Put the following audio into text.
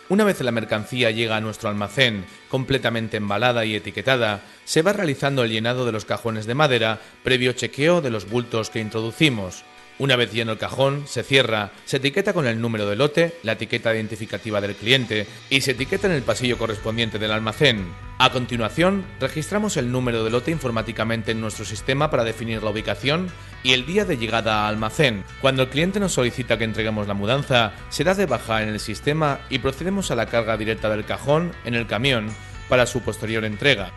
Una vez la mercancía llega a nuestro almacén, completamente embalada y etiquetada, se va realizando el llenado de los cajones de madera, previo chequeo de los bultos que introducimos. Una vez lleno el cajón, se cierra, se etiqueta con el número de lote, la etiqueta identificativa del cliente y se etiqueta en el pasillo correspondiente del almacén. A continuación, registramos el número de lote informáticamente en nuestro sistema para definir la ubicación y el día de llegada a almacén. Cuando el cliente nos solicita que entreguemos la mudanza, se da de baja en el sistema y procedemos a la carga directa del cajón en el camión para su posterior entrega.